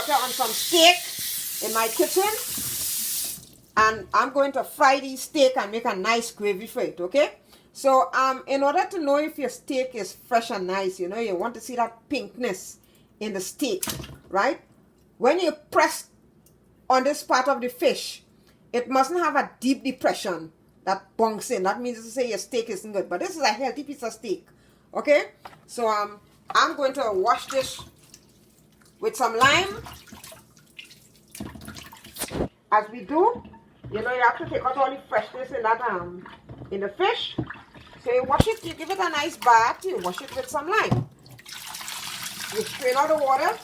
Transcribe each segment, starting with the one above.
butter on some steak in my kitchen. And I'm going to fry these steak and make a nice gravy for it, okay? So, in order to know if your steak is fresh and nice, you know, you want to see that pinkness in the steak, right? When you press on this part of the fish, it mustn't have a deep depression that bunks in. That means to say your steak isn't good. But this is a healthy piece of steak, okay? So, I'm going to wash this with some lime. As we do, you know, you have to take out all the freshness in that in the fish. So you wash it, you give it a nice bath, you wash it with some lime. You strain out the water,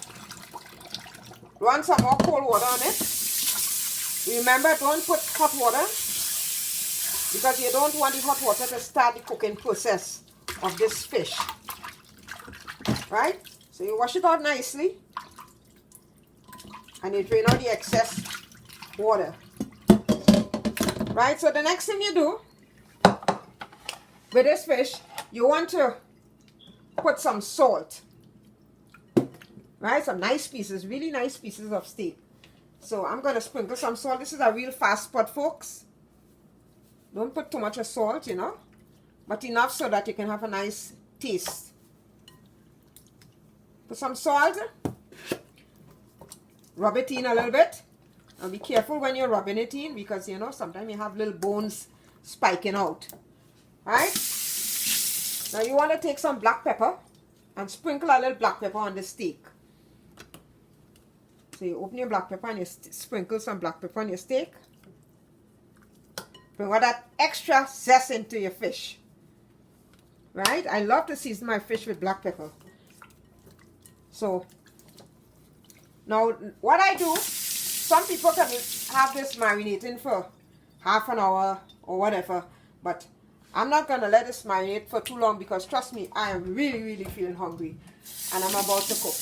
run some more cold water on it. Remember, don't put hot water because you don't want the hot water to start the cooking process of this fish. Right? So you wash it out nicely and you drain out the excess water. Right? So the next thing you do with this fish, you want to put some salt. Right? Some nice pieces, really nice pieces of steak. So I'm going to sprinkle some salt. This is a real fast spot, folks. Don't put too much of salt, you know, but enough so that you can have a nice taste. Put some salt. Rub it in a little bit. And be careful when you're rubbing it in because, you know, sometimes you have little bones spiking out. Right? Now you want to take some black pepper and sprinkle a little black pepper on the steak. So you open your black pepper and you sprinkle some black pepper on your steak. Bring all that extra zest into your fish. Right? I love to season my fish with black pepper. So, now what I do, some people can have this marinating for half an hour or whatever. But I'm not going to let this marinate for too long because trust me, I am really feeling hungry. And I'm about to cook.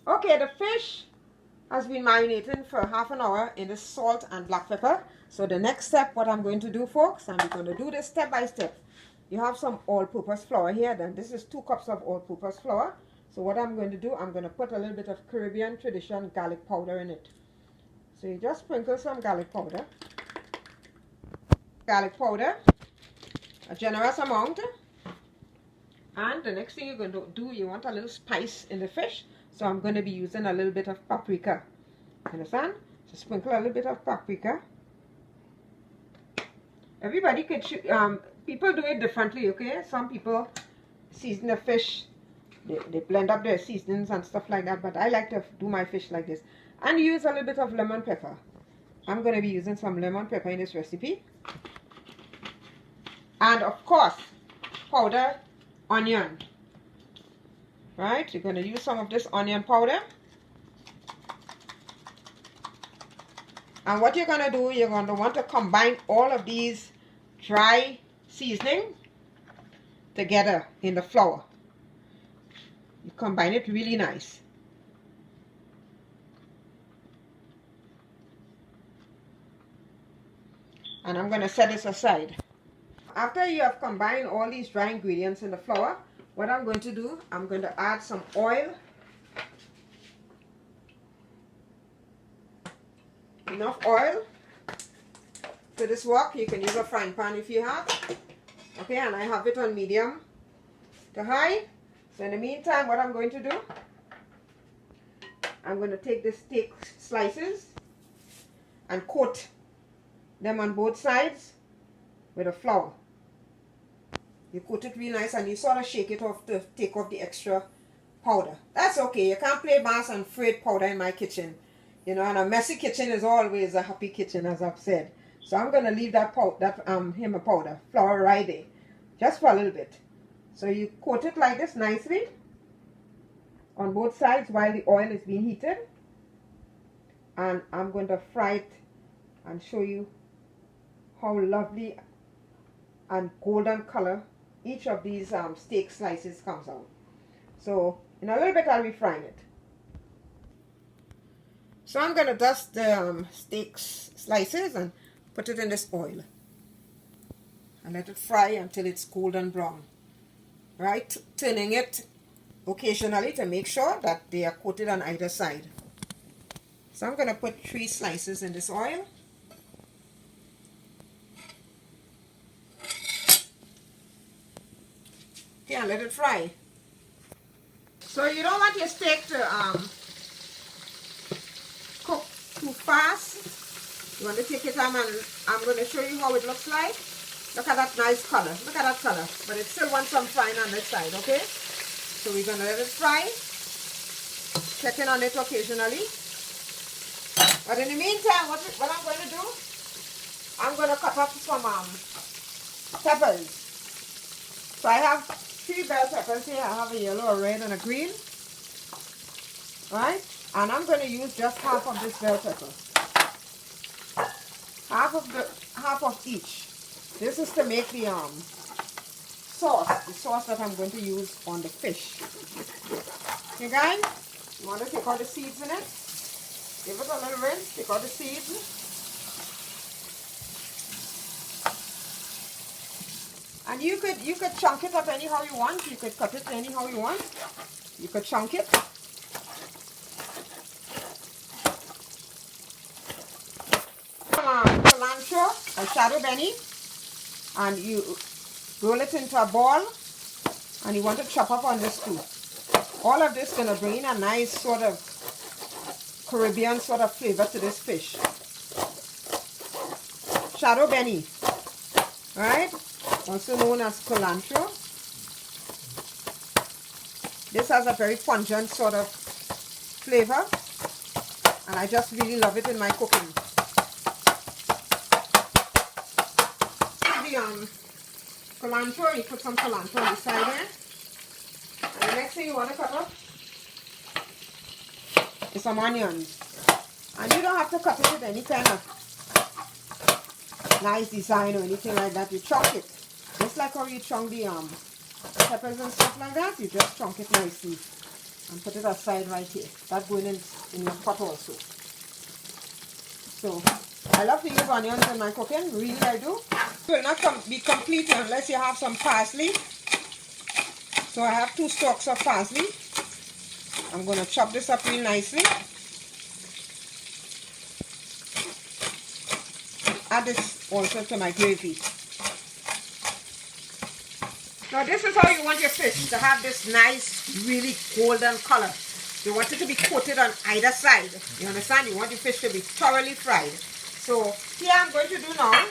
Okay, the fish has been marinating for half an hour in the salt and black pepper. So the next step, what I'm going to do, folks, and we're going to do this step by step. You have some all-purpose flour here. Then this is 2 cups of all-purpose flour. So what I'm going to do, I'm going to put a little bit of Caribbean tradition garlic powder in it. So you just sprinkle some garlic powder. Garlic powder, a generous amount. And the next thing you're going to do, you want a little spice in the fish. So I'm going to be using a little bit of paprika. Understand? So sprinkle a little bit of paprika. Everybody could people do it differently, okay? Some people season the fish, they blend up their seasonings and stuff like that, but I like to do my fish like this. And use a little bit of lemon pepper. I'm going to be using some lemon pepper in this recipe. And of course, powder onion. Right? You're going to use some of this onion powder. And what you're going to do, you're going to want to combine all of these dry seasoning together in the flour. You combine it really nice. And I'm going to set this aside. After you have combined all these dry ingredients in the flour, what I'm going to do, I'm going to add some oil. Enough oil to this wok. You can use a frying pan if you have. Okay, and I have it on medium to high. So in the meantime, what I'm going to do, I'm going to take the steak slices and coat them on both sides with a flour. You coat it really nice and you sort of shake it off to take off the extra powder. That's okay. You can't play mass and freight powder in my kitchen. You know, and a messy kitchen is always a happy kitchen, as I've said. So I'm going to leave that hemmer powder, flour right there, just for a little bit. So you coat it like this nicely on both sides while the oil is being heated. And I'm going to fry it and show you how lovely and golden color each of these steak slices comes out. So in a little bit I'll be frying it. So I'm going to dust the steak slices and put it in this oil and let it fry until it's golden brown. Right, turning it occasionally to make sure that they are coated on either side. So I'm going to put 3 slices in this oil. Okay, and let it fry. So you don't want your steak to cook too fast. You want to take your time, and I'm going to show you how it looks like. Look at that nice color. Look at that color. But it still wants some frying on this side, okay? So we're going to let it fry. Checking on it occasionally. But in the meantime, what I'm going to do, I'm going to cut up some peppers. So I have 3 bell peppers here. I have a yellow, a red, and a green. Right? And I'm going to use just half of this bell pepper. Half of each. This is to make the sauce that I'm going to use on the fish. Okay, guys? You want to take out the seeds in it. Give it a little rinse. Take out the seeds. And you could chunk it up anyhow you want. You could cut it anyhow you want. You could chunk it. Cilantro or shadow benny, and you roll it into a ball, and you want to chop up on this too. All of this is going to bring in a nice sort of Caribbean sort of flavor to this fish. Shadow benny, right? Also known as cilantro. This has a very pungent sort of flavor, and I just really love it in my cooking. Cilantro, you put some cilantro on the side here. And the next thing you want to cut up is some onions. And you don't have to cut it with any kind of nice design or anything like that. You chunk it. Just like how you chunk the peppers and stuff like that. You just chunk it nicely. And put it aside right here. That going in your pot also. So, I love to use onions in my cooking. Really, I do. It will not be complete unless you have some parsley. So I have 2 stalks of parsley. I'm going to chop this up real nicely. Add this also to my gravy. Now this is how you want your fish to have this nice, really golden color. You want it to be coated on either side. You understand? You want your fish to be thoroughly fried. So here I'm going to do now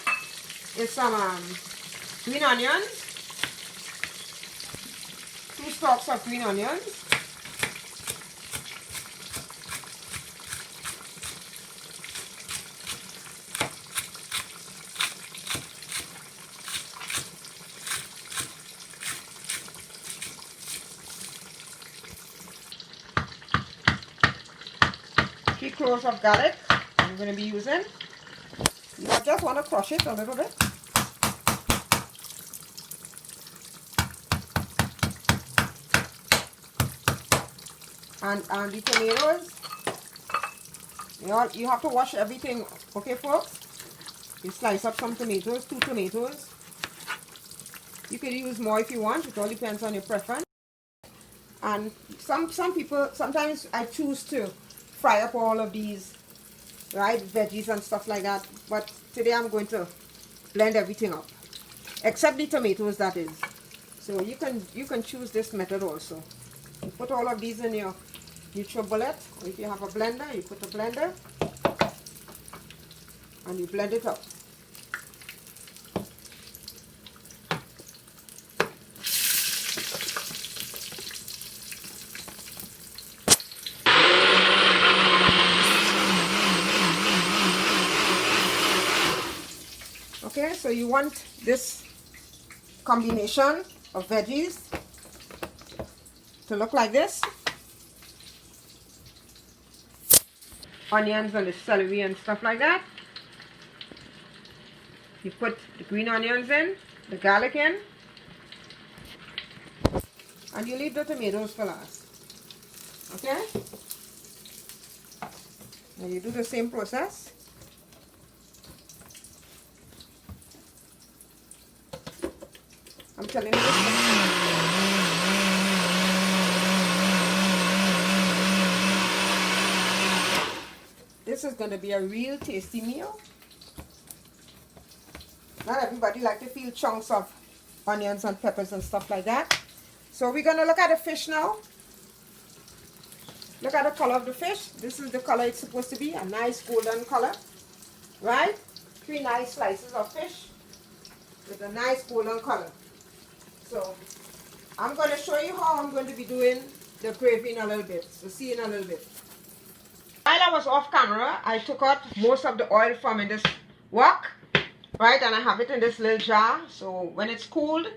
is some green onions, 2 stalks of green onions, three cloves of garlic I'm going to be using. You just want to crush it a little bit. And the tomatoes, you have to wash everything, okay folks? You slice up some tomatoes, 2 tomatoes. You could use more if you want, it all depends on your preference. And some people, sometimes I choose to fry up all of these, right, veggies and stuff like that. But today I'm going to blend everything up, except the tomatoes, that is. So you can choose this method also. You put all of these in your NutriBullet, or if you have a blender, you put a blender and you blend it up. Okay, so you want this combination of veggies to look like this. Onions and the celery and stuff like that. You put the green onions in, the garlic in, and you leave the tomatoes for last. Okay? Now you do the same process. I'm telling you this. this is going to be a real tasty meal. Not everybody like to feel chunks of onions and peppers and stuff like that. So we're going to look at the fish now. Look at the color of the fish. This is the color it's supposed to be, a nice golden color, right? 3 nice slices of fish with a nice golden color. So I'm going to show you how I'm going to be doing the gravy in a little bit. So see in a little bit. While I was off camera, I took out most of the oil from in this wok, right? And I have it in this little jar. So when it's cooled,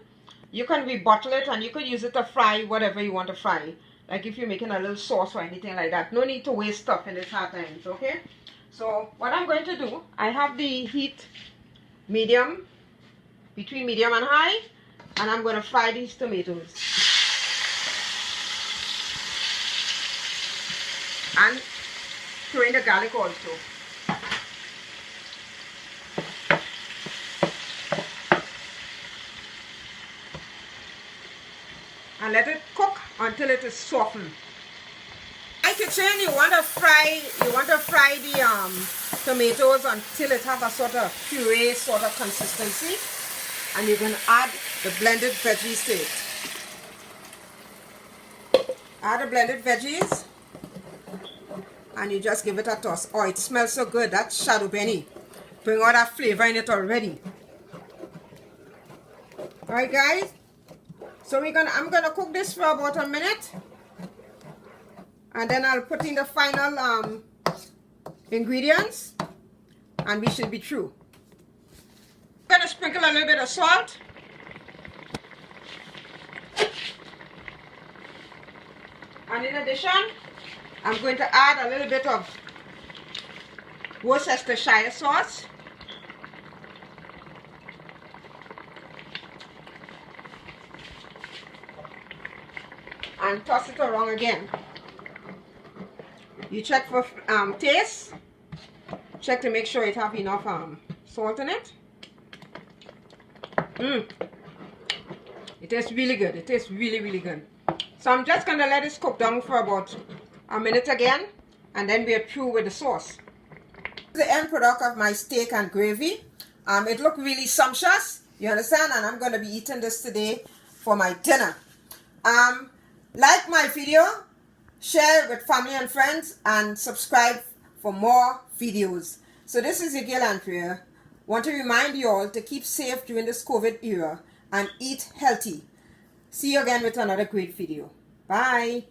you can rebottle it and you could use it to fry whatever you want to fry. Like if you're making a little sauce or anything like that. No need to waste stuff in this hard times, okay? So what I'm going to do, I have the heat medium, between medium and high, and I'm going to fry these tomatoes. And throw in the garlic also. And let it cook until it is softened. Like you're saying, you want to fry the tomatoes until it has a sort of puree sort of consistency, and you can add the blended veggies to it. Add the blended veggies, and you just give it a toss. Oh, it smells so good. That's shadow benny. Bring all that flavor in it already. All right, guys. So I'm gonna cook this for about a minute, and then I'll put in the final ingredients, and we should be through. I'm gonna sprinkle a little bit of salt, and in addition, I'm going to add a little bit of worcestershire sauce. And toss it around again. You check for taste. Check to make sure it have enough salt in it. It tastes really good. It tastes really, really good. So I'm just gonna let this cook down for about a minute again, and then we're through with the sauce. The end product of my steak and gravy. It looked really sumptuous. You understand? And I'm gonna be eating this today for my dinner. Like my video, share it with family and friends, and subscribe for more videos. So this is Yigil Andrea. Want to remind you all to keep safe during this COVID era and eat healthy. See you again with another great video. Bye.